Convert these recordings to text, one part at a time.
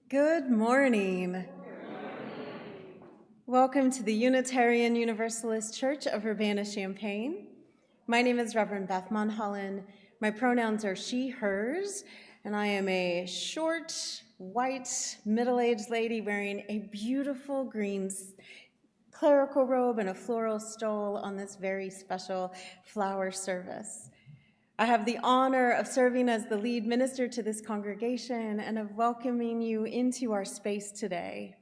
Good morning. Welcome to the Unitarian Universalist Church of Urbana-Champaign. My name is Reverend Beth Monholland. My pronouns are she, hers, and I am a short, white, middle-aged lady wearing a beautiful green clerical robe and a floral stole on this very special flower service. I have the honor of serving as the lead minister to this congregation and of welcoming you into our space today.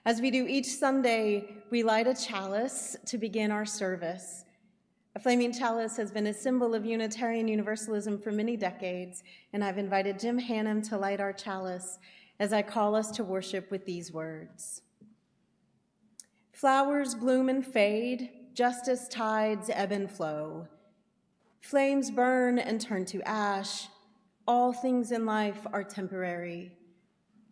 As we do each Sunday, we light a chalice to begin our service. A flaming chalice has been a symbol of Unitarian Universalism for many decades, and I've invited Jim Hannum to light our chalice as I call us to worship with these words. Flowers bloom and fade, just as tides ebb and flow. Flames burn and turn to ash. All things in life are temporary,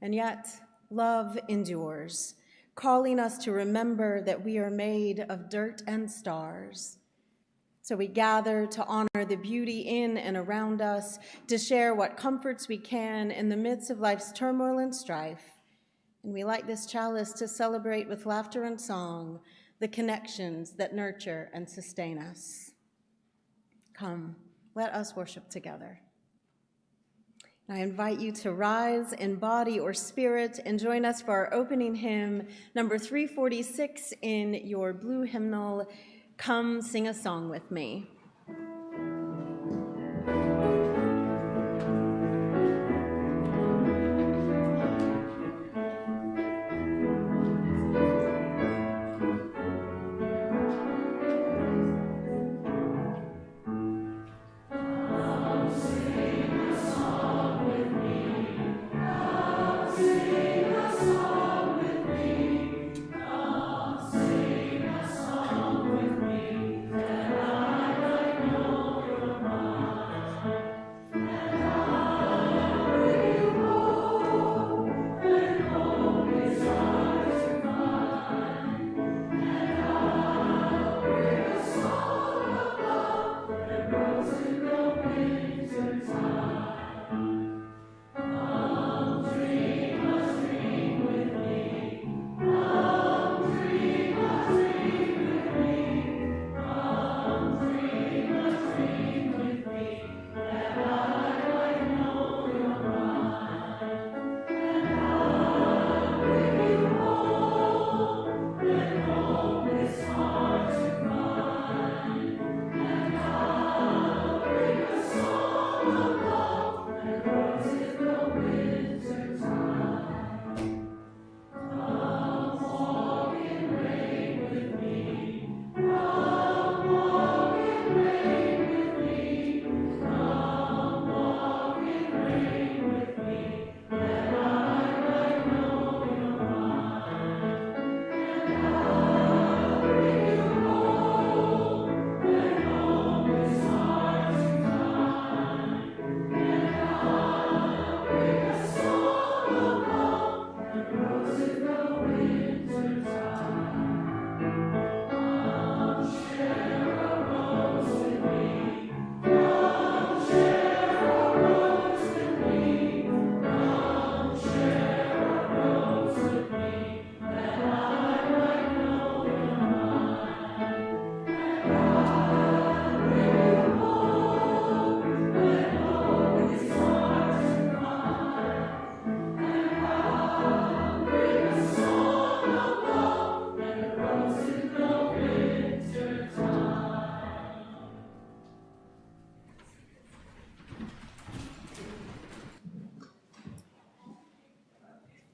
and yet love endures, calling us to remember that we are made of dirt and stars. So we gather to honor the beauty in and around us, to share what comforts we can in the midst of life's turmoil and strife. And we light this chalice to celebrate with laughter and song the connections that nurture and sustain us. Come, let us worship together. I invite you to rise in body or spirit and join us for our opening hymn, number 346 in your blue hymnal, Come Sing a Song With Me.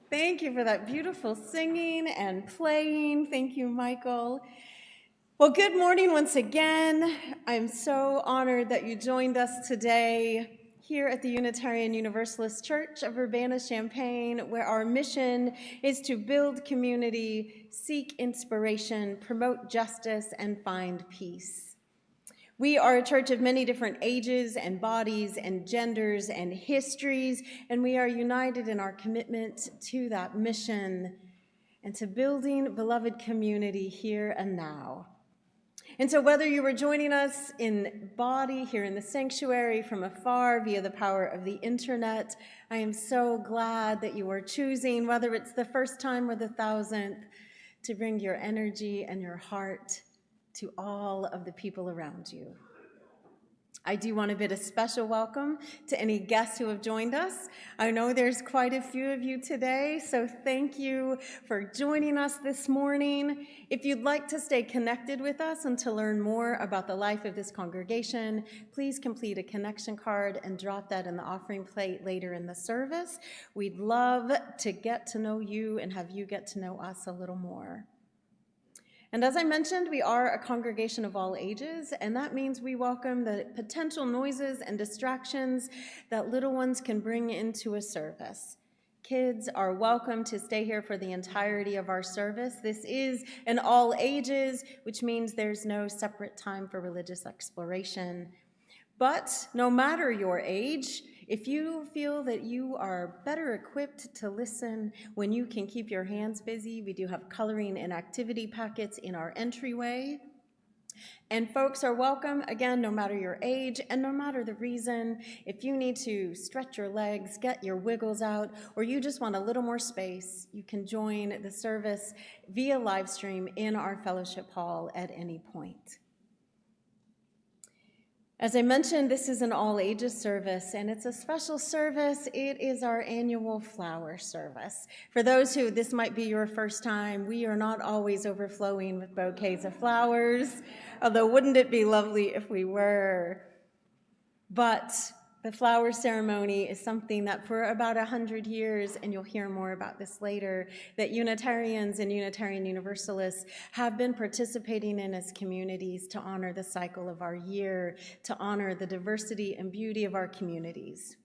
Thank you for that beautiful singing and playing. Thank you, Michael. Well, good morning once again. I'm so honored that you joined us today here at the Unitarian Universalist Church of Urbana-Champaign, where our mission is to build community, seek inspiration, promote justice, and find peace. We are a church of many different ages and bodies and genders and histories, and we are united in our commitment to that mission and to building beloved community here and now. And so whether you were joining us in body here in the sanctuary, from afar via the power of the internet, I am so glad that you are choosing, whether it's the first time or the 1,000th, to bring your energy and your heart to all of the people around you. I do want to bid a special welcome to any guests who have joined us. I know there's quite a few of you today, so thank you for joining us this morning. If you'd like to stay connected with us and to learn more about the life of this congregation, please complete a connection card and drop that in the offering plate later in the service. We'd love to get to know you and have you get to know us a little more. And as I mentioned, we are a congregation of all ages, and that means we welcome the potential noises and distractions that little ones can bring into a service. Kids are welcome to stay here for the entirety of our service. This is an all ages, which means there's no separate time for religious exploration. But no matter your age, if you feel that you are better equipped to listen when you can keep your hands busy, we do have coloring and activity packets in our entryway. And folks are welcome, again, no matter your age and no matter the reason. If you need to stretch your legs, get your wiggles out, or you just want a little more space, you can join the service via live stream in our fellowship hall at any point. As I mentioned, this is an all-ages service, and it's a special service. It is our annual flower service. For those who this might be your first time, we are not always overflowing with bouquets of flowers, although wouldn't it be lovely if we were? But the flower ceremony is something that for about 100 years, and you'll hear more about this later, that Unitarians and Unitarian Universalists have been participating in as communities to honor the cycle of our year, to honor the diversity and beauty of our communities.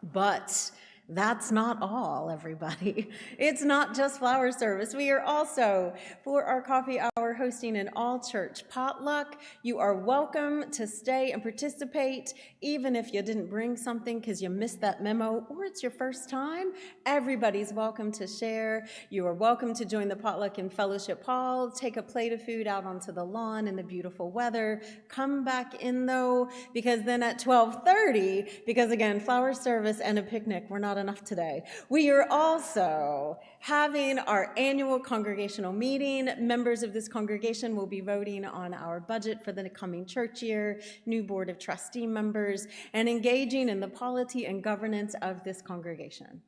But that's not all, everybody. It's not just flower service. We are also, for our coffee hour, hosting an all-church potluck. You are welcome to stay and participate, even if you didn't bring something because you missed that memo or it's your first time. Everybody's welcome to share. You are welcome to join the potluck in Fellowship Hall, take a plate of food out onto the lawn in the beautiful weather. Come back in, though, because then at 12:30, because again, flower service and a picnic, we're not enough today. We are also having our annual congregational meeting. Members of this congregation will be voting on our budget for the coming church year, new board of trustee members, and engaging in the polity and governance of this congregation.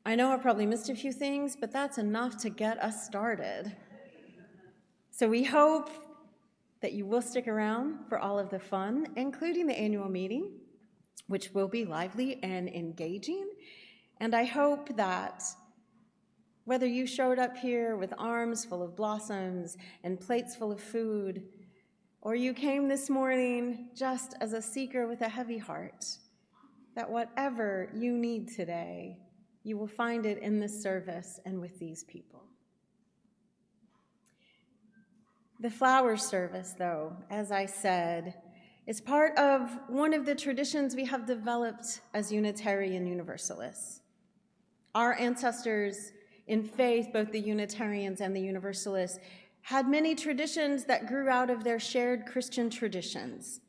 I know I probably missed a few things, but that's enough to get us started. So we hope that you will stick around for all of the fun, including the annual meeting, which will be lively and engaging. And I hope that whether you showed up here with arms full of blossoms and plates full of food, or you came this morning just as a seeker with a heavy heart, that whatever you need today, you will find it in this service and with these people. The flower service, though, as I said, is part of one of the traditions we have developed as Unitarian Universalists. Our ancestors in faith, both the Unitarians and the Universalists, had many traditions that grew out of their shared Christian traditions.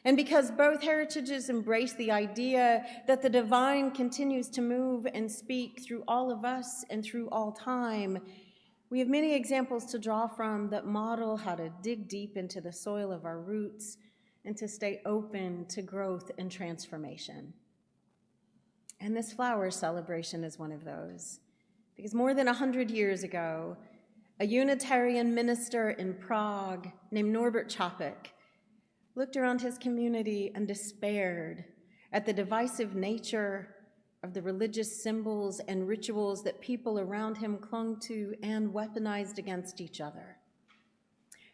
And because both heritages embrace the idea that the divine continues to move and speak through all of us and through all time, we have many examples to draw from that model how to dig deep into the soil of our roots and to stay open to growth and transformation. And this flower celebration is one of those. Because more than 100 years ago, a Unitarian minister in Prague named Norbert Čapek looked around his community and despaired at the divisive nature of the religious symbols and rituals that people around him clung to and weaponized against each other.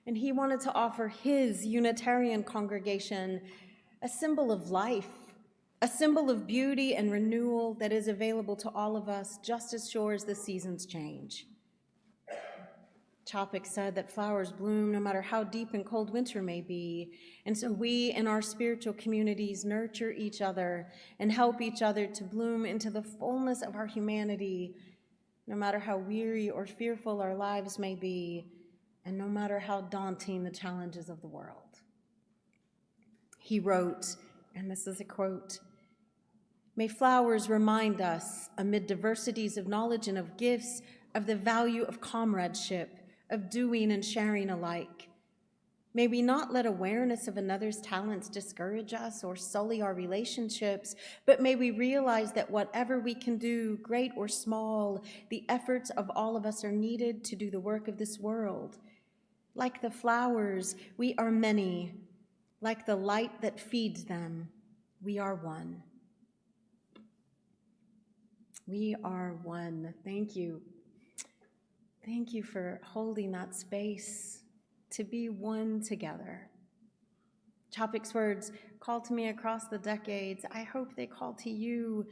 And he wanted to offer his Unitarian congregation a symbol of life, a symbol of beauty and renewal that is available to all of us just as sure as the seasons change. Čapek said that flowers bloom no matter how deep and cold winter may be, and so we in our spiritual communities nurture each other and help each other to bloom into the fullness of our humanity, no matter how weary or fearful our lives may be, and no matter how daunting the challenges of the world. He wrote, and this is a quote, "May flowers remind us, amid diversities of knowledge and of gifts, of the value of comradeship, of doing and sharing alike. May we not let awareness of another's talents discourage us or sully our relationships, but may we realize that whatever we can do, great or small, the efforts of all of us are needed to do the work of this world. Like the flowers, we are many. Like the light that feeds them, we are one." We are one. Thank you. Thank you for holding that space to be one together. Chopic's words call to me across the decades. I hope they call to you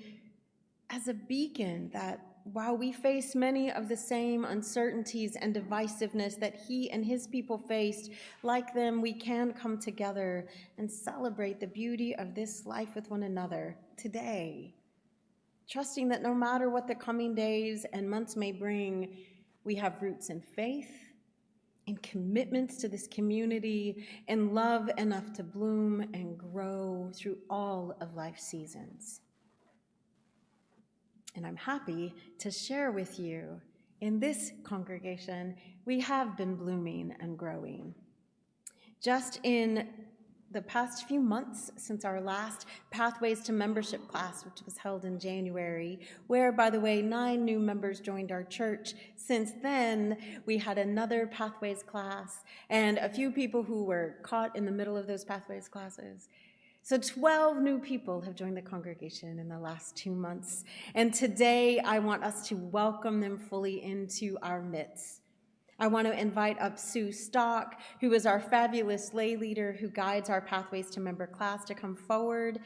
as a beacon that while we face many of the same uncertainties and divisiveness that he and his people faced, like them, we can come together and celebrate the beauty of this life with one another today, trusting that no matter what the coming days and months may bring, we have roots in faith, in commitments to this community, and love enough to bloom and grow through all of life's seasons. And I'm happy to share with you, in this congregation, we have been blooming and growing. Just in the past few months since our last Pathways to Membership class, which was held in January, where, by the way, 9 new members joined our church. Since then, we had another Pathways class and a few people who were caught in the middle of those Pathways classes. So 12 new people have joined the congregation in the last 2 months. And today, I want us to welcome them fully into our midst. I want to invite up Sue Stock, who is our fabulous lay leader who guides our Pathways to Member class, to come forward.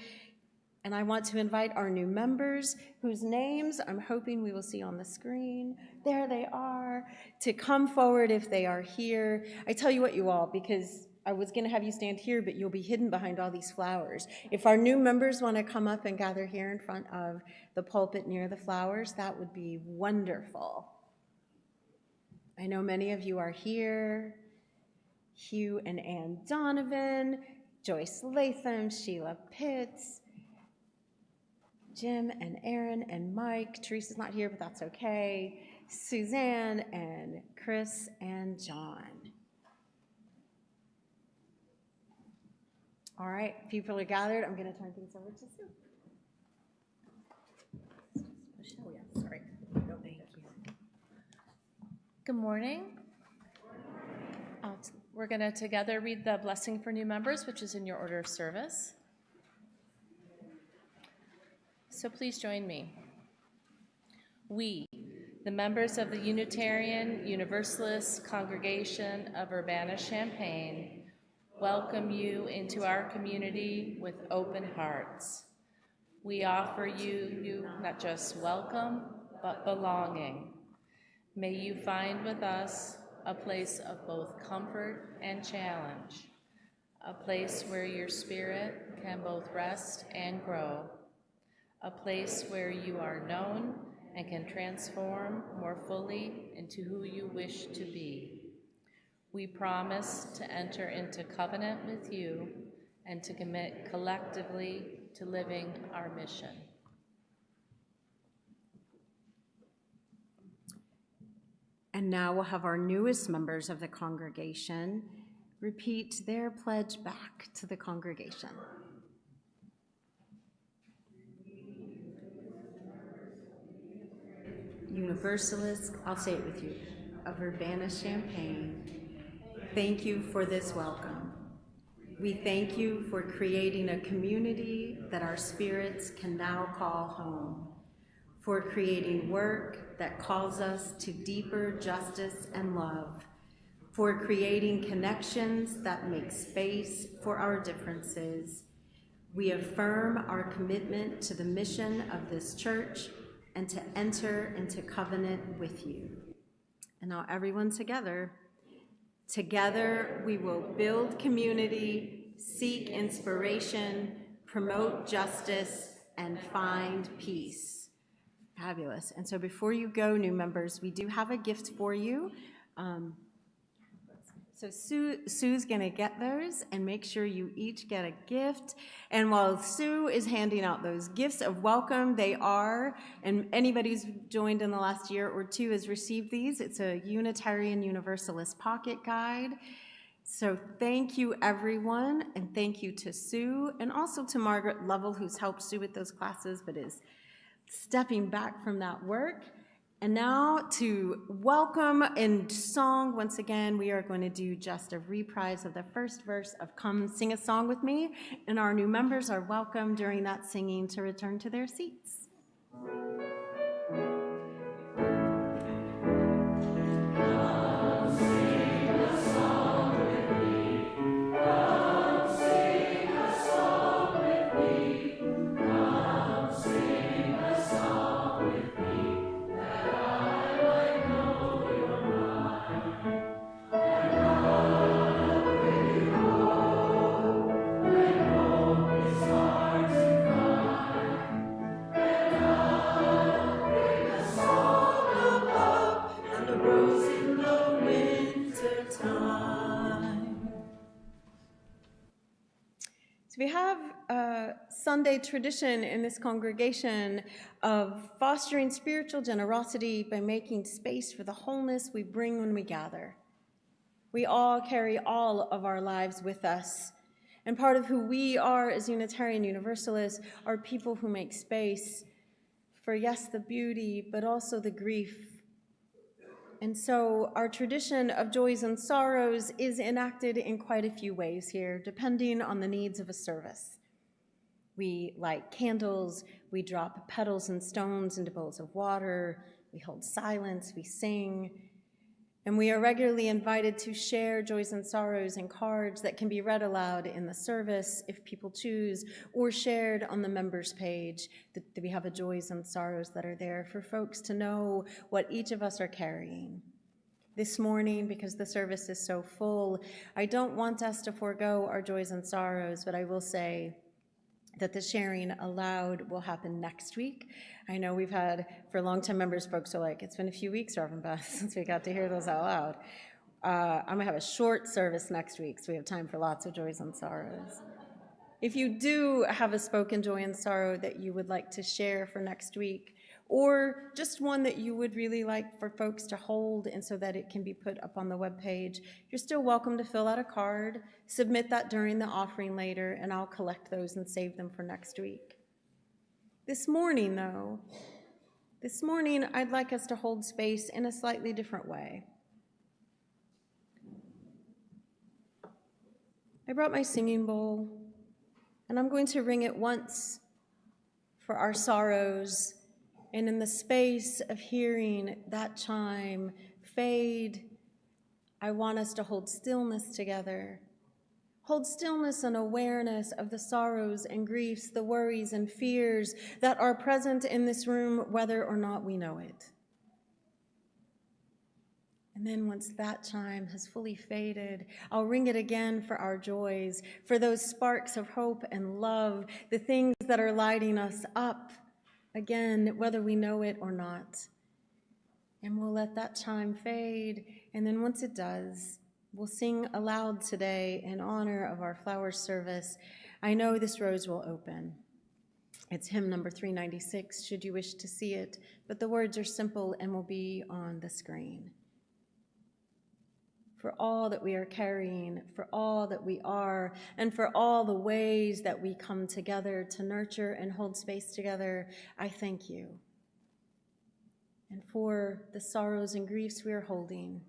And I want to invite our new members, whose names I'm hoping we will see on the screen. There they are, to come forward if they are here. I tell you what, you all, because I was going to have you stand here, but you'll be hidden behind all these flowers. If our new members want to come up and gather here in front of the pulpit near the flowers, that would be wonderful. I know many of you are here. Hugh and Ann Donovan, Joyce Latham, Sheila Pitts, Jim and Aaron and Mike. Teresa's not here, but that's okay. Suzanne and Chris and John. All right, people are gathered. I'm going to turn things over to Sue. Oh, yeah, sorry. No, thank you. Good morning. We're going to together read the blessing for new members, which is in your order of service. So please join me. We, the members of the Unitarian Universalist Congregation of Urbana-Champaign, welcome you into our community with open hearts. We offer you not just welcome, but belonging. May you find with us a place of both comfort and challenge, a place where your spirit can both rest and grow, a place where you are known and can transform more fully into who you wish to be. We promise to enter into covenant with you and to commit collectively to living our mission. And now we'll have our newest members of the congregation repeat their pledge back to the congregation. Universalists, I'll say it with you, of Urbana-Champaign, thank you for this welcome. We thank you for creating a community that our spirits can now call home, for creating work that calls us to deeper justice and love, for creating connections that make space for our differences. We affirm our commitment to the mission of this church and to enter into covenant with you. And now everyone together. Together we will build community, seek inspiration, promote justice, and find peace. Fabulous. And so before you go, new members, we do have a gift for you. So Sue's gonna get those, and make sure you each get a gift. And while Sue is handing out those gifts of welcome, they are, and anybody who's joined in the last year or two has received these. It's a Unitarian Universalist pocket guide. So thank you, everyone, and thank you to Sue, and also to Margaret Lovell, who's helped Sue with those classes, but is stepping back from that work. And now to welcome in song, once again, we are going to do just a reprise of the first verse of Come Sing a Song With Me, and our new members are welcome during that singing to return to their seats. So we have a Sunday tradition in this congregation of fostering spiritual generosity by making space for the wholeness we bring when we gather. We all carry all of our lives with us, and part of who we are as Unitarian Universalists are people who make space for, yes, the beauty, but also the grief. And so our tradition of joys and sorrows is enacted in quite a few ways here, depending on the needs of a service. We light candles, we drop petals and stones into bowls of water, we hold silence, we sing, and we are regularly invited to share joys and sorrows in cards that can be read aloud in the service if people choose, or shared on the members page. That we have a joys and sorrows that are there for folks to know what each of us are carrying. This morning, because the service is so full, I don't want us to forego our joys and sorrows, but I will say that the sharing aloud will happen next week. I know we've had, for long-time members, folks are like, it's been a few weeks, Reverend Beth, since we got to hear those out loud. I'm gonna have a short service next week, so we have time for lots of joys and sorrows. If you do have a spoken joy and sorrow that you would like to share for next week, or just one that you would really like for folks to hold and so that it can be put up on the webpage, you're still welcome to fill out a card, submit that during the offering later, and I'll collect those and save them for next week. This morning, though, I'd like us to hold space in a slightly different way. I brought my singing bowl, and I'm going to ring it once for our sorrows. And in the space of hearing that chime fade, I want us to hold stillness together. Hold stillness and awareness of the sorrows and griefs, the worries and fears that are present in this room, whether or not we know it. And then once that chime has fully faded, I'll ring it again for our joys, for those sparks of hope and love, the things that are lighting us up, again, whether we know it or not. And we'll let that chime fade, and then once it does, we'll sing aloud today in honor of our flower service, I Know This Rose Will Open. It's hymn number 396, should you wish to see it, but the words are simple and will be on the screen. For all that we are carrying, for all that we are, and for all the ways that we come together to nurture and hold space together, I thank you. And for the sorrows and griefs we are holding,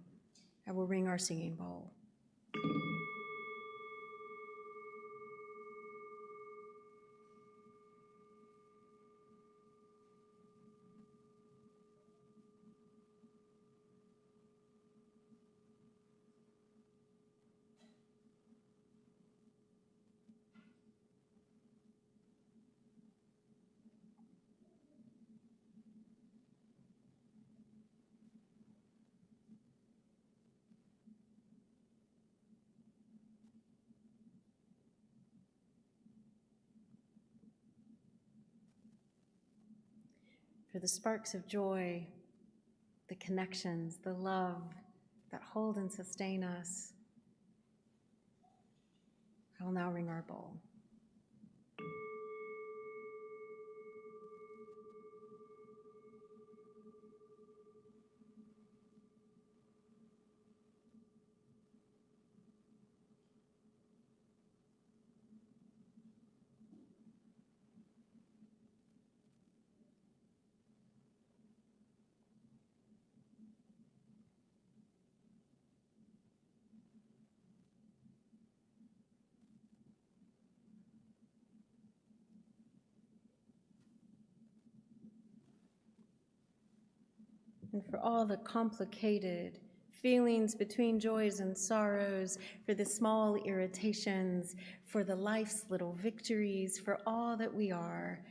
I will ring our singing bowl. For the sparks of joy, the connections, the love that hold and sustain us, I'll now ring our bowl. And for all the complicated feelings between joys and sorrows, for the small irritations, for the life's little victories, for all that we are,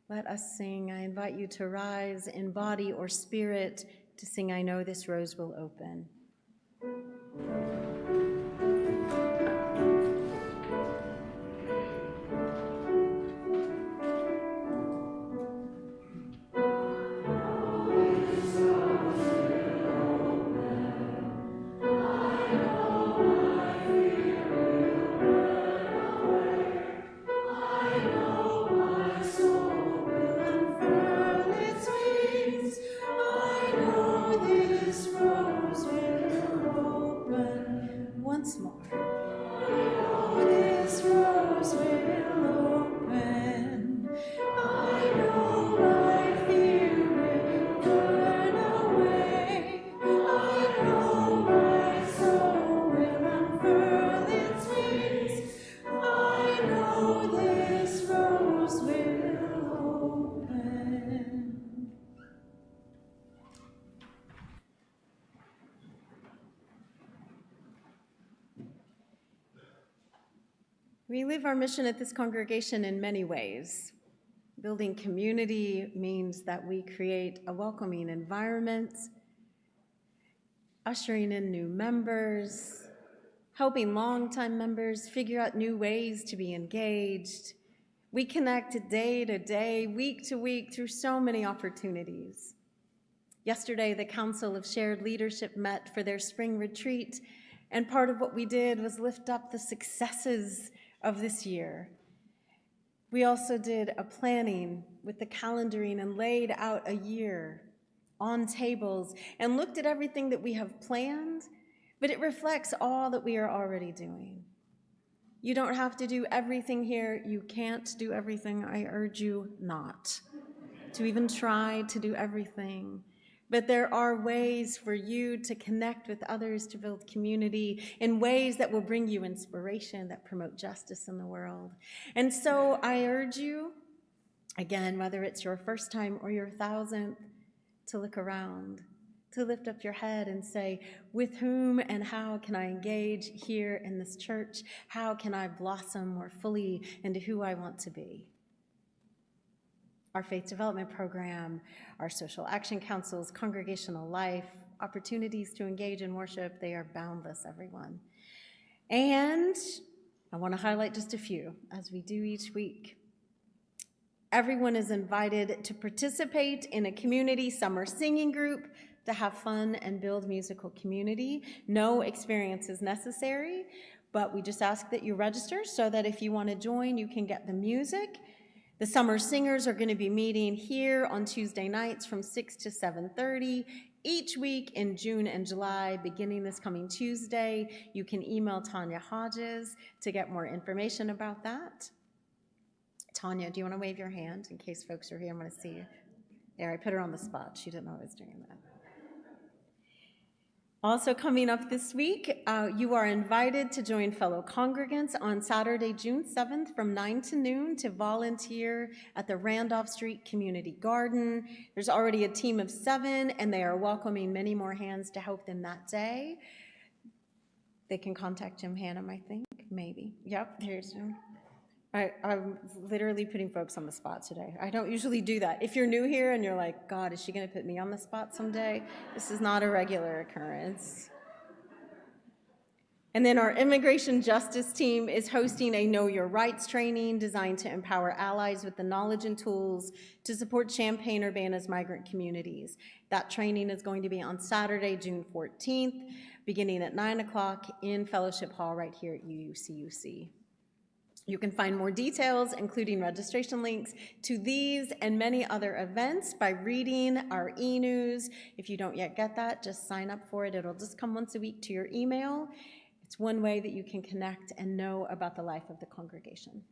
let us sing. I invite you to rise in body or spirit to sing, I Know This Rose Will Open. Once more. This rose will open. I know my fear will burn away. I know my soul will unfurl its wings. I know this rose will open. We live our mission at this congregation in many ways. Building community means that we create a welcoming environment, ushering in new members, helping longtime members figure out new ways to be engaged. We connect day to day, week to week through so many opportunities. Yesterday, the Council of Shared Leadership met for their spring retreat, and part of what we did was lift up the successes of this year. We also did a planning with the calendaring and laid out a year on tables and looked at everything that we have planned, but it reflects all that we are already doing. You don't have to do everything here. You can't do everything. I urge you not to even try to do everything. But there are ways for you to connect with others, to build community in ways that will bring you inspiration, that promote justice in the world. And so I urge you, again, whether it's your first time or your 1,000th, to look around, to lift up your head and say, with whom and how can I engage here in this church? How can I blossom more fully into who I want to be? Our faith development program, our social action councils, congregational life, opportunities to engage in worship, they are boundless, everyone. And I want to highlight just a few, as we do each week. Everyone is invited to participate in a community summer singing group to have fun and build musical community. No experience is necessary, but we just ask that you register so that if you want to join, you can get the music. The summer singers are going to be meeting here on Tuesday nights from 6 to 7:30 each week in June and July, beginning this coming Tuesday. You can email Tanya Hodges to get more information about that. Tanya, do you want to wave your hand in case folks are here? I'm going to see you. There, I put her on the spot. She didn't know I was doing that. Also coming up this week, you are invited to join fellow congregants on Saturday, June 7th from 9 to noon to volunteer at the Randolph Street Community Garden. There's already a team of 7, and they are welcoming many more hands to help them that day. They can contact Jim Hannum, I think, maybe. Yep, here's Jim. I'm literally putting folks on the spot today. I don't usually do that. If you're new here and you're like, God, is she going to put me on the spot someday? This is not a regular occurrence. And then our immigration justice team is hosting a Know Your Rights training designed to empower allies with the knowledge and tools to support Champaign-Urbana's migrant communities. That training is going to be on Saturday, June 14th, beginning at 9 o'clock in Fellowship Hall right here at UUCUC. You can find more details, including registration links to these and many other events, by reading our e-news. If you don't yet get that, just sign up for it. It'll just come once a week to your email. It's one way that you can connect and know about the life of the congregation.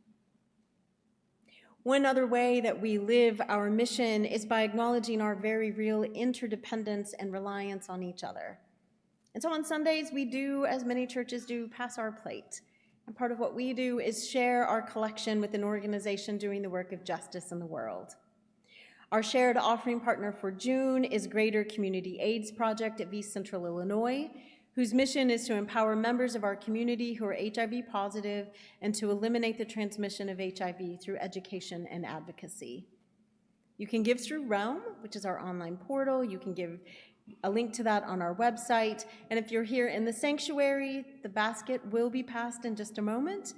One other way that we live our mission is by acknowledging our very real interdependence and reliance on each other. And so on Sundays, we do, as many churches do, pass our plate. And part of what we do is share our collection with an organization doing the work of justice in the world. Our shared offering partner for June is Greater Community AIDS Project of East Central Illinois, whose mission is to empower members of our community who are HIV positive and to eliminate the transmission of HIV through education and advocacy. You can give through Realm, which is our online portal. You can give a link to that on our website. And if you're here in the sanctuary, the basket will be passed in just a moment.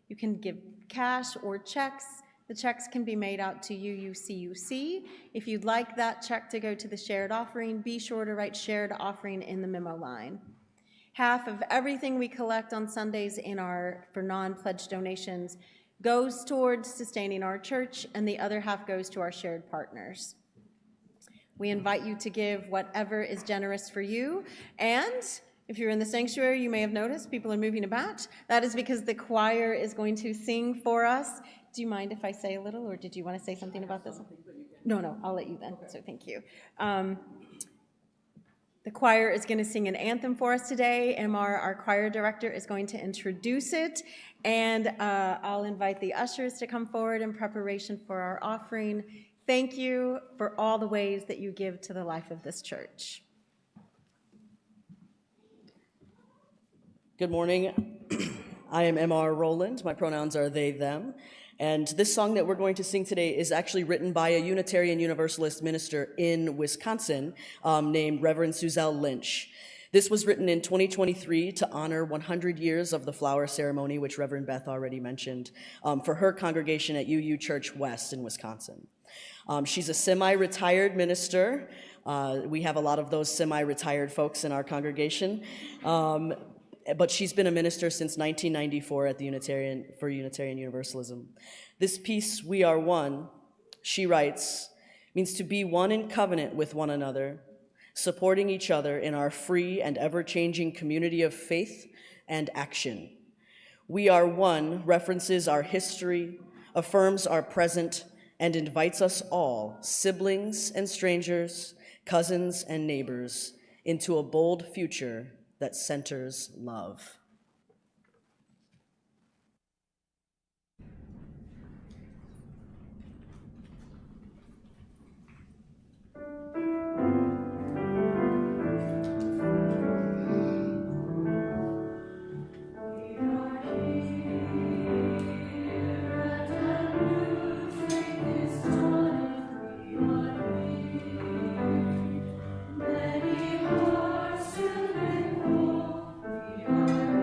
You can give cash or checks. The checks can be made out to UUCUC. If you'd like that check to go to the shared offering, be sure to write shared offering in the memo line. Half of everything we collect on Sundays for non-pledged donations goes towards sustaining our church, and the other half goes to our shared partners. We invite you to give whatever is generous for you. And if you're in the sanctuary, you may have noticed people are moving about. That is because the choir is going to sing for us. Do you mind if I say a little, or did you want to say something about this? No, I'll let you then, so thank you. The choir is going to sing an anthem for us today. Emar, our choir director, is going to introduce it, and I'll invite the ushers to come forward in preparation for our offering. Thank you for all the ways that you give to the life of this church. Good morning. I am M.R. Rowland. My pronouns are they, them. And this song that we're going to sing today is actually written by a Unitarian Universalist minister in Wisconsin named Reverend Suzelle Lynch. This was written in 2023 to honor 100 years of the flower ceremony, which Reverend Beth already mentioned, for her congregation at UU Church West in Wisconsin. She's a semi-retired minister. We have a lot of those semi-retired folks in our congregation. But she's been a minister since 1994 at the Unitarian Universalism. This piece, "We Are One," she writes, means to be one in covenant with one another, supporting each other in our free and ever-changing community of faith and action. "We Are One" references our history, affirms our present, and invites us all, siblings and strangers, cousins and neighbors, into a bold future that centers love. Many hearts to bring forth, we are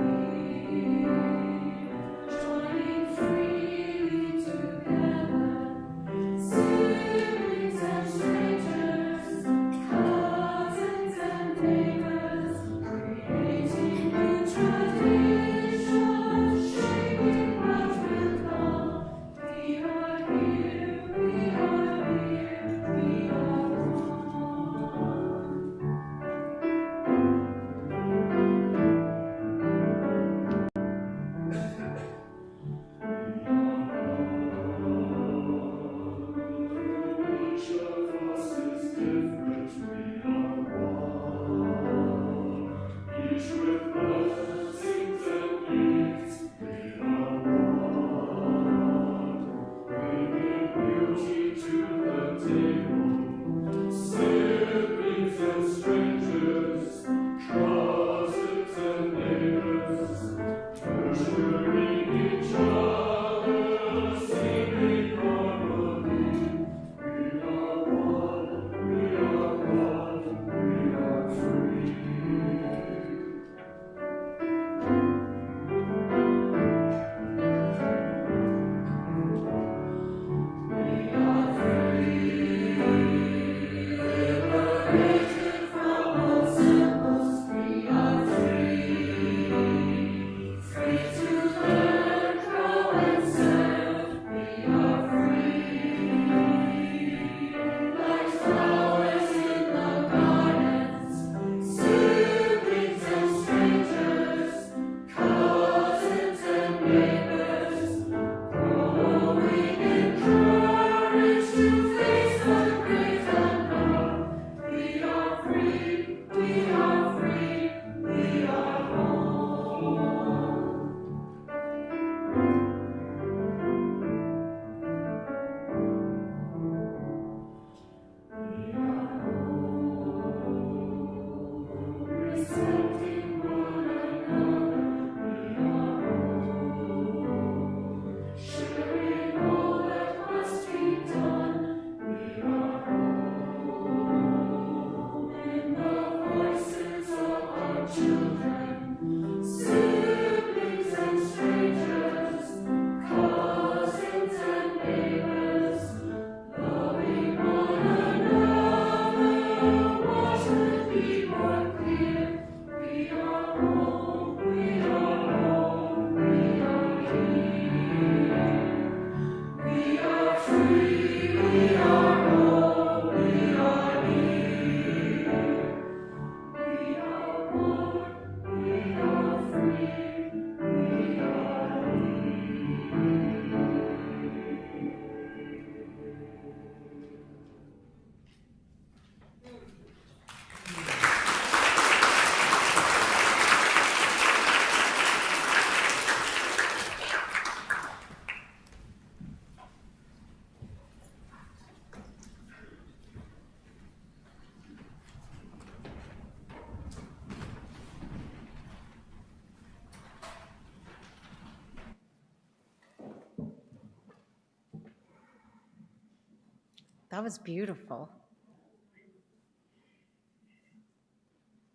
That was beautiful.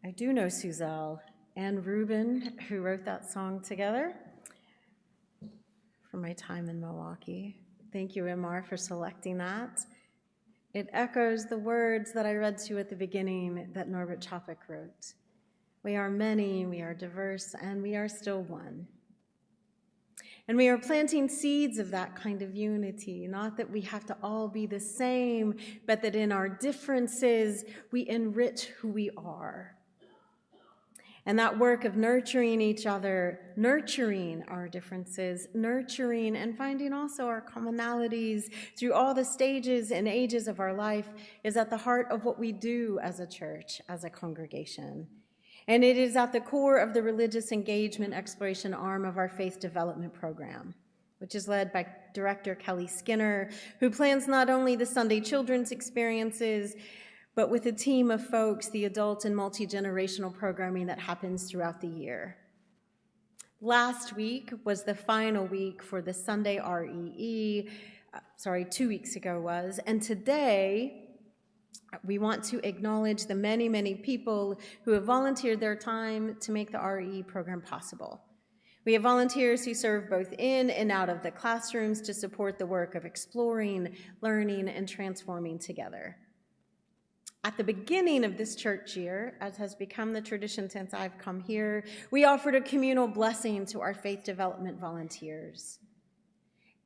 I do know Suzelle and Ruben, who wrote that song together from my time in Milwaukee. Thank you, MR, for selecting that. It echoes the words that I read to you at the beginning that Norbert Chopik wrote. We are many, we are diverse, and we are still one. And we are planting seeds of that kind of unity, not that we have to all be the same, but that in our differences, we enrich who we are. And that work of nurturing each other, nurturing our differences, nurturing and finding also our commonalities through all the stages and ages of our life is at the heart of what we do as a church, as a congregation. And it is at the core of the religious engagement exploration arm of our faith development program, which is led by Director Kelly Skinner, who plans not only the Sunday children's experiences, but with a team of folks, the adult and multi-generational programming that happens throughout the year. Last week was the final week for the Sunday REE, 2 weeks ago was, and today we want to acknowledge the many, many people who have volunteered their time to make the REE program possible. We have volunteers who serve both in and out of the classrooms to support the work of exploring, learning, and transforming together. At the beginning of this church year, as has become the tradition since I've come here, we offered a communal blessing to our faith development volunteers.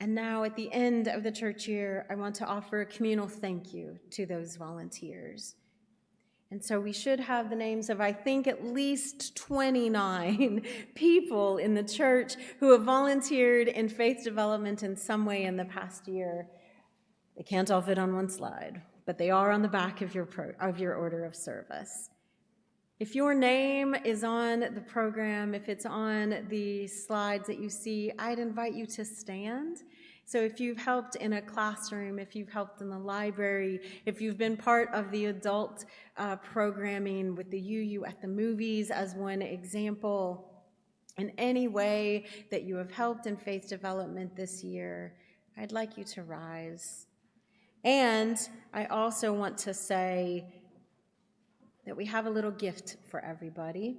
And now at the end of the church year, I want to offer a communal thank you to those volunteers. And so we should have the names of, I think, at least 29 people in the church who have volunteered in faith development in some way in the past year. They can't all fit on one slide, but they are on the back of your order of service. If your name is on the program, if it's on the slides that you see, I'd invite you to stand. So if you've helped in a classroom, if you've helped in the library, if you've been part of the adult programming with the UU at the movies as one example, in any way that you have helped in faith development this year, I'd like you to rise. And I also want to say that we have a little gift for everybody.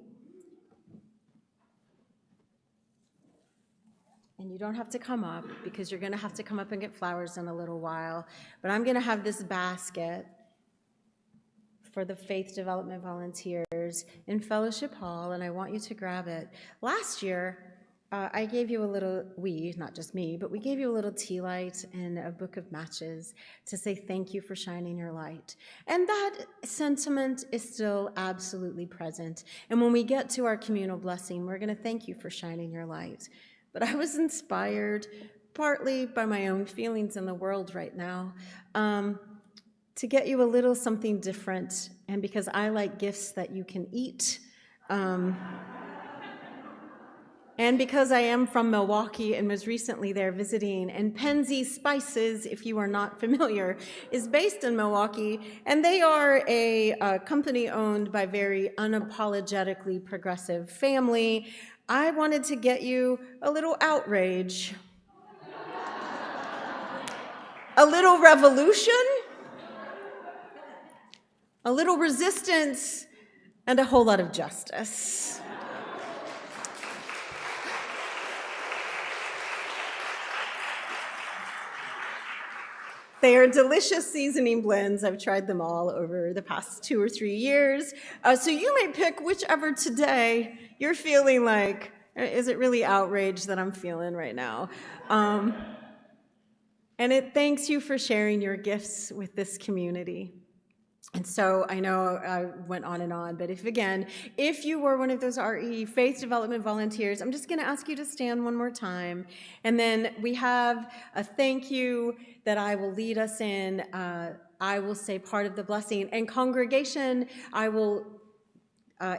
And you don't have to come up because you're going to have to come up and get flowers in a little while. But I'm going to have this basket for the faith development volunteers in Fellowship Hall, and I want you to grab it. Last year, I gave you a little, not just me, but we gave you a little tea light and a book of matches to say thank you for shining your light. And that sentiment is still absolutely present. And when we get to our communal blessing, we're going to thank you for shining your light. But I was inspired, partly by my own feelings in the world right now, to get you a little something different. And because I like gifts that you can eat, and because I am from Milwaukee and was recently there visiting, and Penzi Spices, if you are not familiar, is based in Milwaukee, and they are a company owned by very unapologetically progressive family. I wanted to get you a little outrage, a little revolution, a little resistance, and a whole lot of justice. They are delicious seasoning blends. I've tried them all over the past 2 or 3 years. So you may pick whichever today you're feeling like, is it really outrage that I'm feeling right now? And it thanks you for sharing your gifts with this community. And so I know I went on, but if you were one of those RE faith development volunteers, I'm just going to ask you to stand one more time. And then we have a thank you that I will lead us in. I will say part of the blessing. And congregation, I will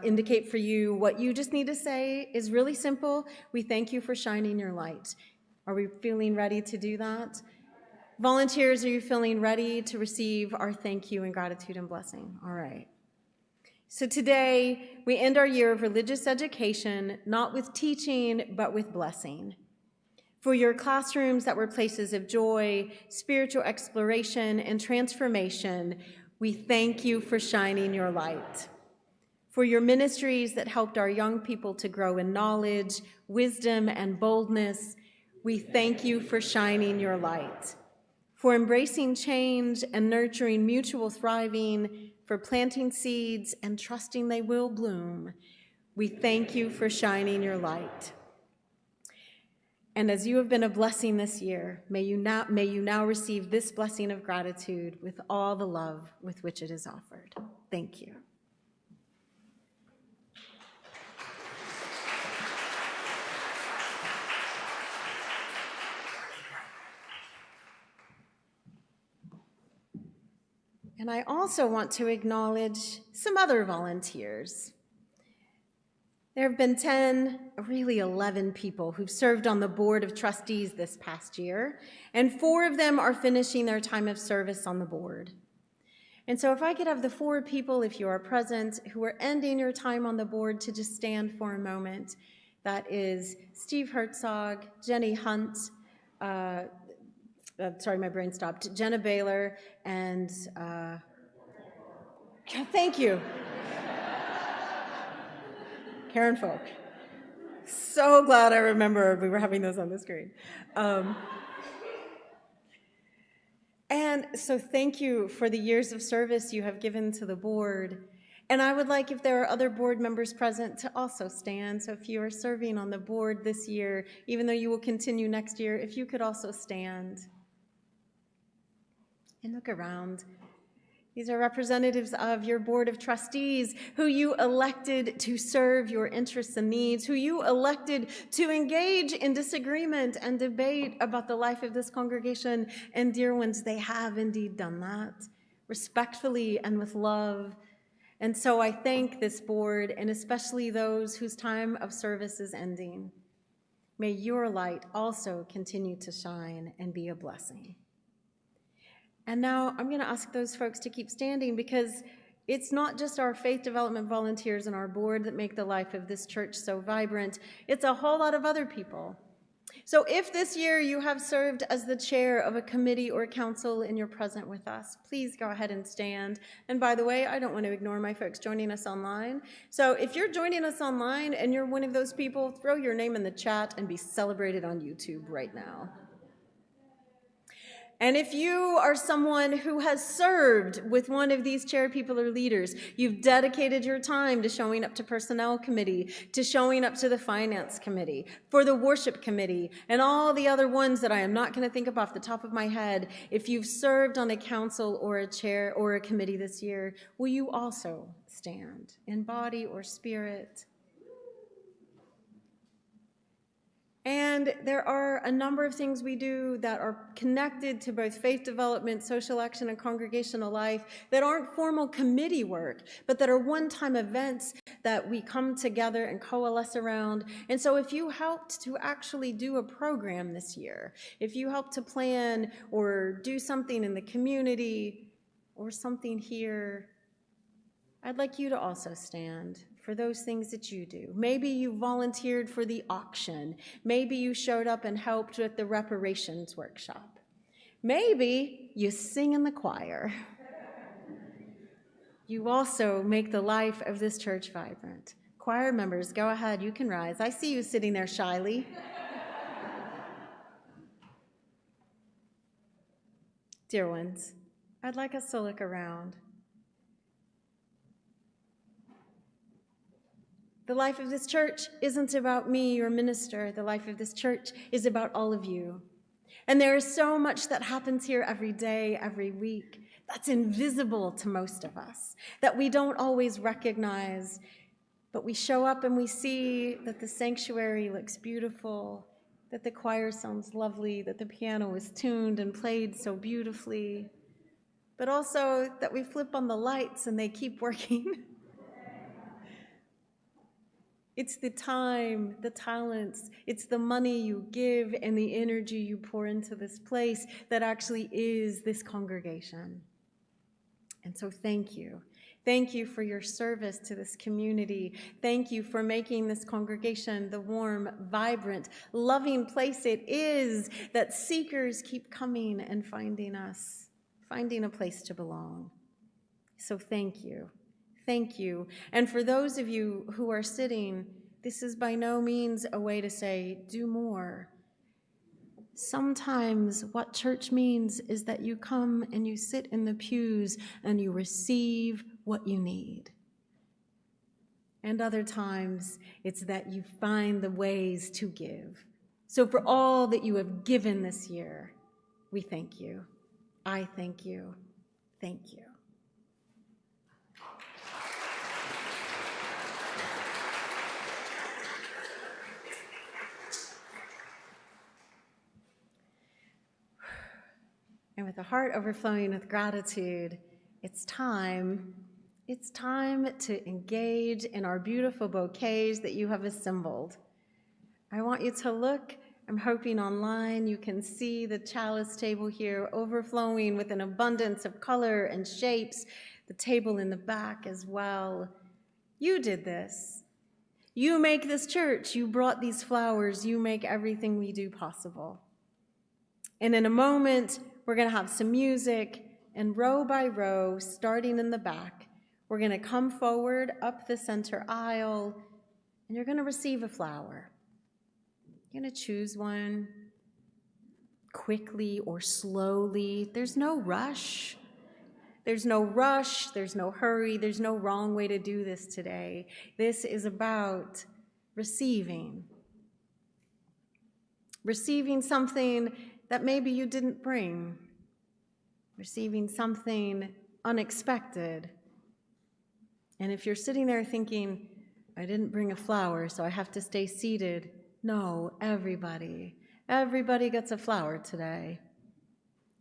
indicate for you what you just need to say is really simple. We thank you for shining your light. Are we feeling ready to do that? Volunteers, are you feeling ready to receive our thank you and gratitude and blessing? All right. So today, we end our year of religious education, not with teaching, but with blessing. for your classrooms that were places of joy, spiritual exploration, and transformation. We thank you for shining your light. For your ministries that helped our young people to grow in knowledge, wisdom, and boldness, we thank you for shining your light. For embracing change and nurturing mutual thriving, for planting seeds and trusting they will bloom, we thank you for shining your light. And as you have been a blessing this year, may you now receive this blessing of gratitude with all the love with which it is offered. Thank you. And I also want to acknowledge some other volunteers. There have been 11 people who've served on the Board of Trustees this past year, and 4 of them are finishing their time of service on the board. And so if I could have the 4 people, if you are present, who are ending your time on the board to just stand for a moment. That is Steve Herzog, Jenny Hunt, sorry, my brain stopped, Jenna Baylor, and thank you. Karen Folk. So glad I remember we were having those on the screen. And so thank you for the years of service you have given to the board. And I would like, if there are other board members present, to also stand. So if you are serving on the board this year, even though you will continue next year, if you could also stand. And look around. These are representatives of your Board of Trustees who you elected to serve your interests and needs, who you elected to engage in disagreement and debate about the life of this congregation. And dear ones, they have indeed done that, respectfully and with love. And so I thank this board, and especially those whose time of service is ending. May your light also continue to shine and be a blessing. And now I'm going to ask those folks to keep standing, because it's not just our faith development volunteers and our board that make the life of this church so vibrant. It's a whole lot of other people. So if this year you have served as the chair of a committee or council and you're present with us, please go ahead and stand. And by the way, I don't want to ignore my folks joining us online. So if you're joining us online and you're one of those people, throw your name in the chat and be celebrated on YouTube right now. And if you are someone who has served with one of these chair people or leaders, you've dedicated your time to showing up to personnel committee, to showing up to the finance committee, for the worship committee, and all the other ones that I am not going to think of off the top of my head, if you've served on a council or a chair or a committee this year, will you also stand in body or spirit? And there are a number of things we do that are connected to both faith development, social action, and congregational life that aren't formal committee work, but that are one-time events that we come together and coalesce around. And so if you helped to actually do a program this year, if you helped to plan or do something in the community or something here, I'd like you to also stand for those things that you do. Maybe you volunteered for the auction. Maybe you showed up and helped with the reparations workshop. Maybe you sing in the choir. You also make the life of this church vibrant. Choir members, go ahead, you can rise. I see you sitting there shyly. Dear ones, I'd like us to look around. The life of this church isn't about me, your minister. The life of this church is about all of you. And there is so much that happens here every day, every week, that's invisible to most of us, that we don't always recognize. But we show up and we see that the sanctuary looks beautiful, that the choir sounds lovely, that the piano is tuned and played so beautifully, but also that we flip on the lights and they keep working. It's the time, the talents, it's the money you give and the energy you pour into this place that actually is this congregation. And so thank you. Thank you for your service to this community. Thank you for making this congregation the warm, vibrant, loving place it is, that seekers keep coming and finding us, finding a place to belong. So thank you. Thank you. And for those of you who are sitting, this is by no means a way to say, do more. Sometimes what church means is that you come and you sit in the pews and you receive what you need. And other times it's that you find the ways to give. So for all that you have given this year, we thank you. I thank you. Thank you. And with a heart overflowing with gratitude, it's time to engage in our beautiful bouquets that you have assembled. I want you to look. I'm hoping online you can see the chalice table here overflowing with an abundance of color and shapes, the table in the back as well. You did this. You make this church. You brought these flowers. You make everything we do possible. And in a moment, we're going to have some music, and row by row, starting in the back, we're going to come forward up the center aisle, and you're going to receive a flower. You're going to choose one quickly or slowly. There's no rush. There's no rush. There's no hurry. There's no wrong way to do this today. This is about receiving. Receiving something that maybe you didn't bring, receiving something unexpected. And if you're sitting there thinking, I didn't bring a flower, so I have to stay seated. No, everybody gets a flower today.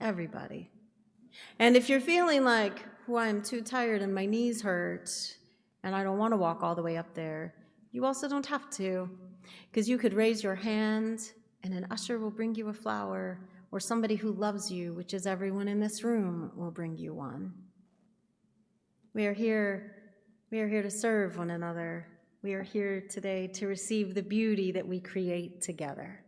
Everybody. And if you're feeling like, I'm too tired and my knees hurt and I don't want to walk all the way up there, you also don't have to, because you could raise your hand and an usher will bring you a flower, or somebody who loves you, which is everyone in this room, will bring you one. We are here to serve one another. We are here today to receive the beauty that we create together.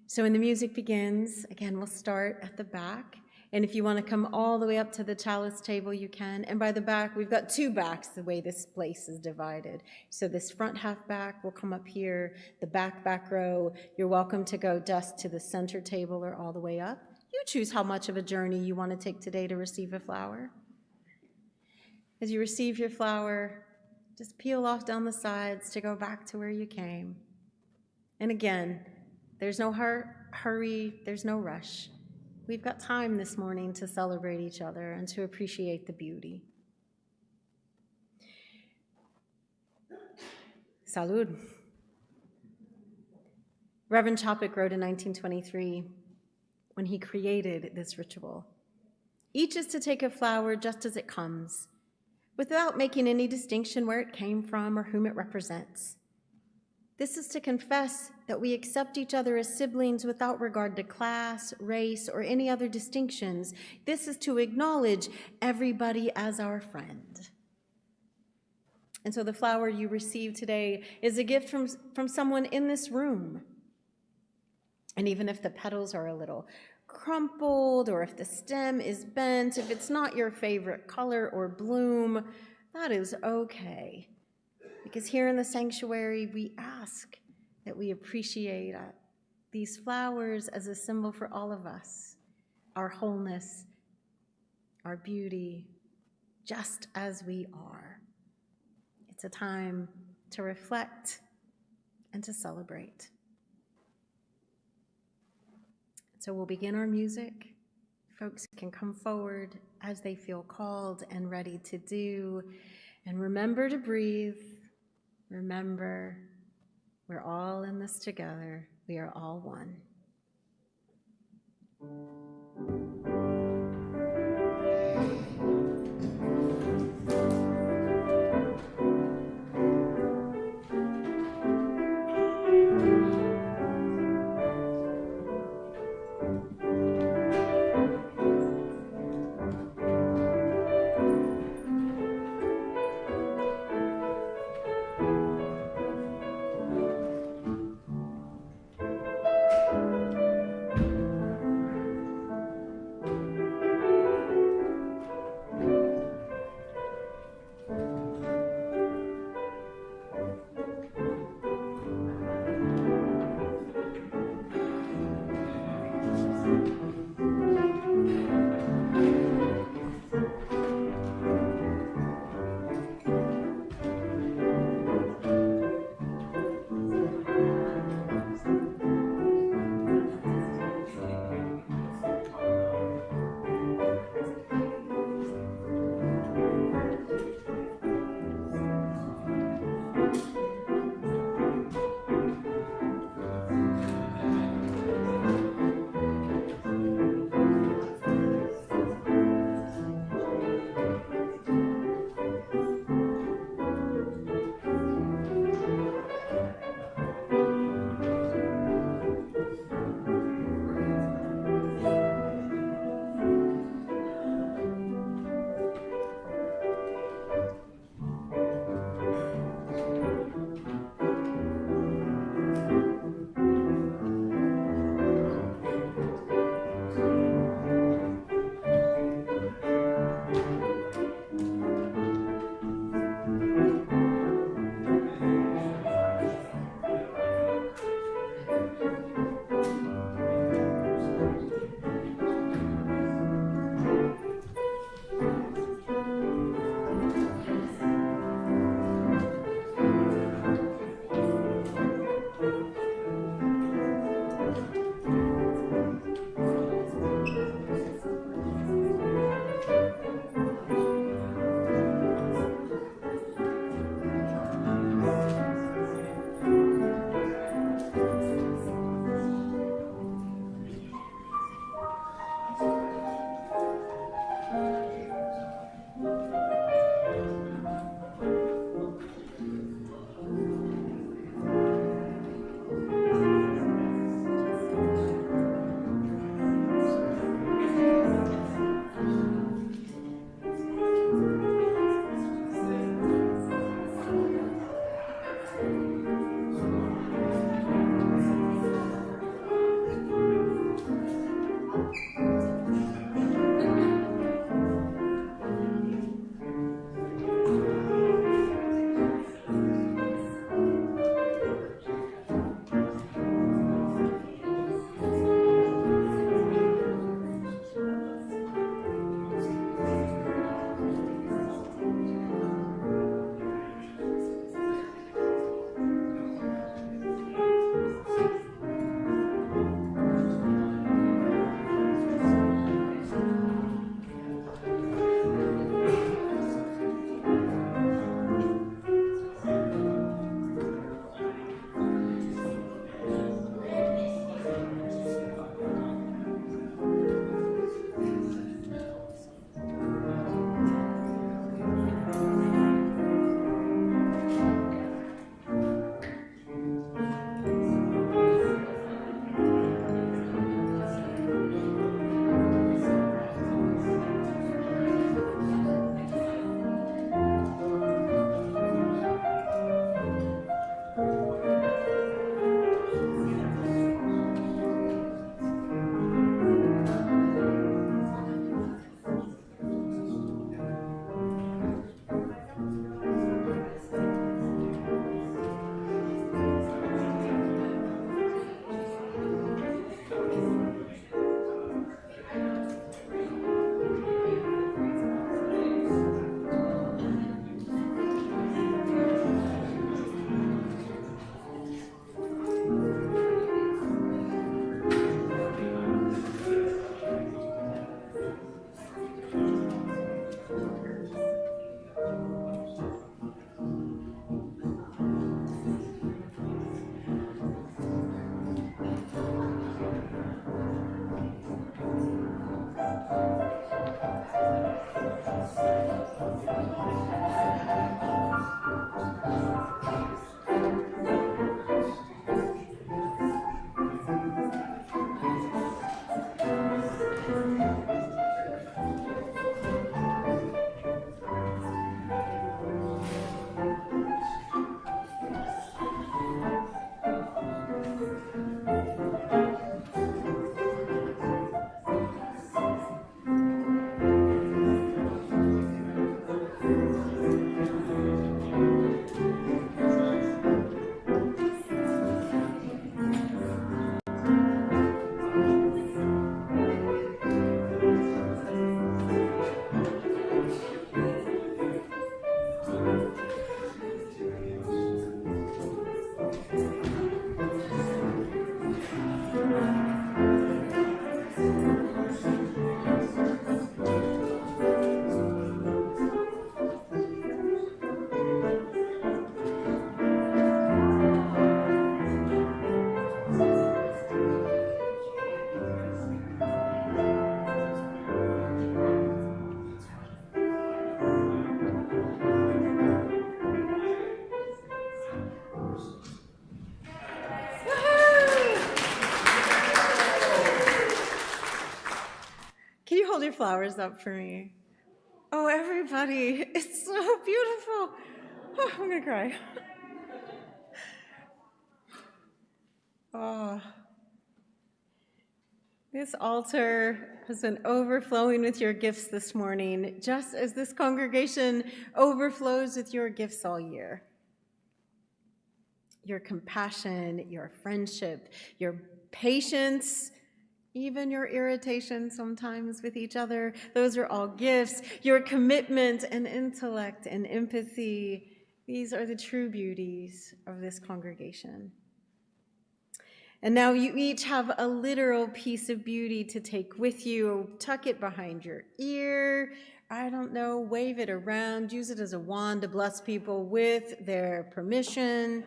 So when the music begins, again, we'll start at the back. And if you want to come all the way up to the chalice table, you can. And by the back, we've got two backs, the way this place is divided. So this front half back will come up here. The back row, you're welcome to go just to the center table or all the way up. You choose how much of a journey you want to take today to receive a flower. As you receive your flower, just peel off down the sides to go back to where you came. And again, there's no hurry, there's no rush. We've got time this morning to celebrate each other and to appreciate the beauty. Salud. Reverend Chopik wrote in 1923, when he created this ritual, each is to take a flower just as it comes, without making any distinction where it came from or whom it represents. This is to confess that we accept each other as siblings without regard to class, race, or any other distinctions. This is to acknowledge everybody as our friend. And so the flower you receive today is a gift from someone in this room. And even if the petals are a little crumpled, or if the stem is bent, if it's not your favorite color or bloom, that is okay. Because here in the sanctuary, we ask that we appreciate these flowers as a symbol for all of us, our wholeness, our beauty, just as we are. It's a time to reflect and to celebrate. So we'll begin our music. Folks can come forward as they feel called and ready to do. And remember to breathe. Remember, we're all in this together. We are all one. your flowers up for me. Oh, everybody, it's so beautiful. Oh, I'm gonna cry. Oh, this altar has been overflowing with your gifts this morning, just as this congregation overflows with your gifts all year. Your compassion, your friendship, your patience, even your irritation sometimes with each other, those are all gifts. Your commitment and intellect and empathy, these are the true beauties of this congregation. And now you each have a literal piece of beauty to take with you. Tuck it behind your ear. I don't know, wave it around. Use it as a wand to bless people with their permission.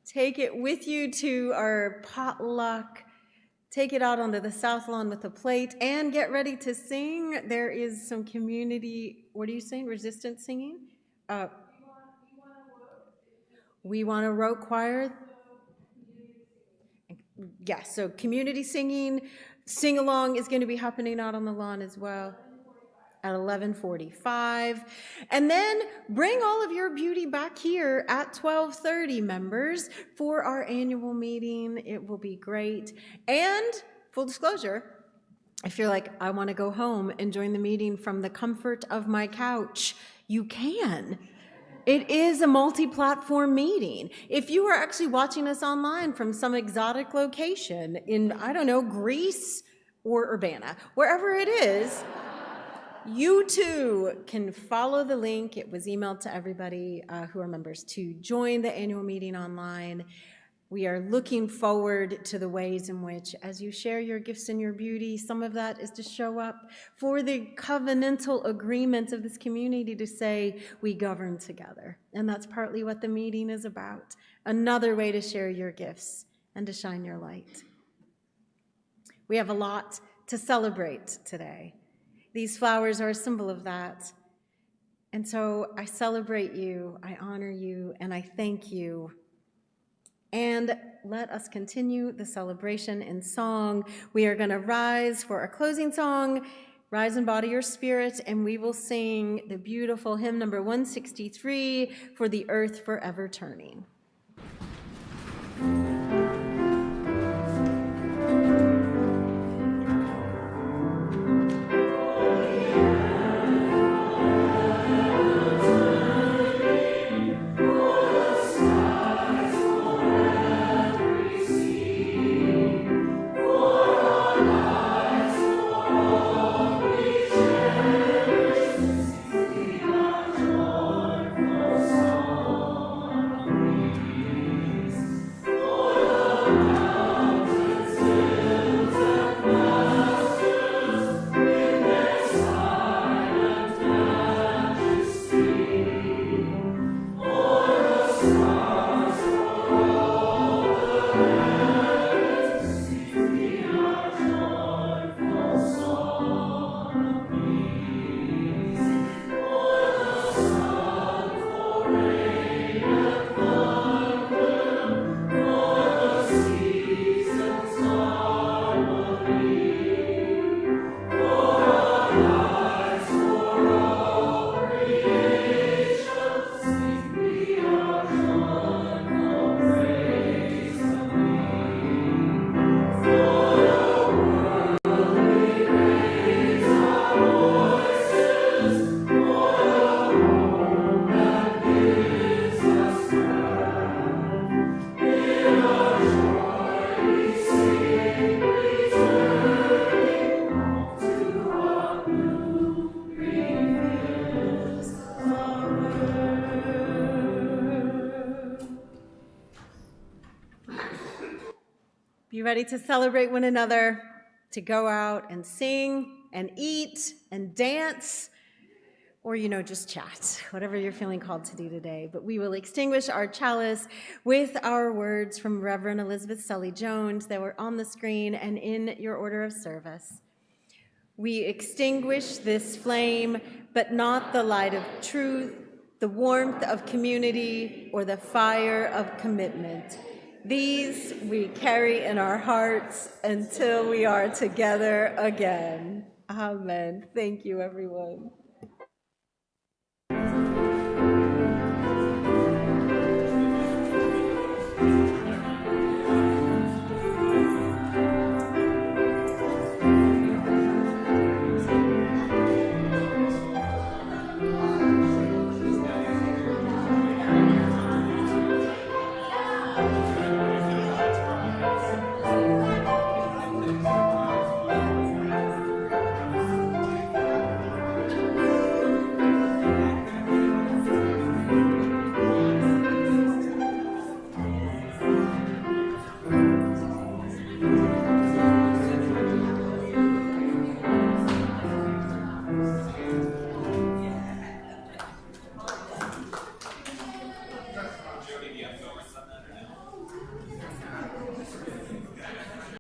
Take it with you to our potluck. Take it out onto the south lawn with a plate and get ready to sing. There is some community, what are you saying, resistance singing? We want a rote choir. Yes, so community singing, sing-along is going to be happening out on the lawn as well at 11:45. And then bring all of your beauty back here at 12:30, members, for our annual meeting. It will be great. And full disclosure, if you're like, I want to go home and join the meeting from the comfort of my couch, you can. It is a multi-platform meeting. If you are actually watching us online from some exotic location in, I don't know, Greece or Urbana, wherever it is, you too can follow the link. It was emailed to everybody who are members to join the annual meeting online. We are looking forward to the ways in which, as you share your gifts and your beauty, some of that is to show up for the covenantal agreement of this community to say, we govern together. And that's partly what the meeting is about. Another way to share your gifts and to shine your light. We have a lot to celebrate today. These flowers are a symbol of that. And so I celebrate you, I honor you, and I thank you. And let us continue the celebration in song. We are going to rise for our closing song, Rise and Body Your Spirit, and we will sing the beautiful hymn number 163, For the Earth Forever Turning. Be ready to celebrate one another, to go out and sing and eat and dance, or, just chat, whatever you're feeling called to do today. But we will extinguish our chalice with our words from Reverend Elizabeth Sully Jones that were on the screen and in your order of service. We extinguish this flame, but not the light of truth, the warmth of community, or the fire of commitment. These we carry in our hearts until we are together again. Amen. Thank you, everyone.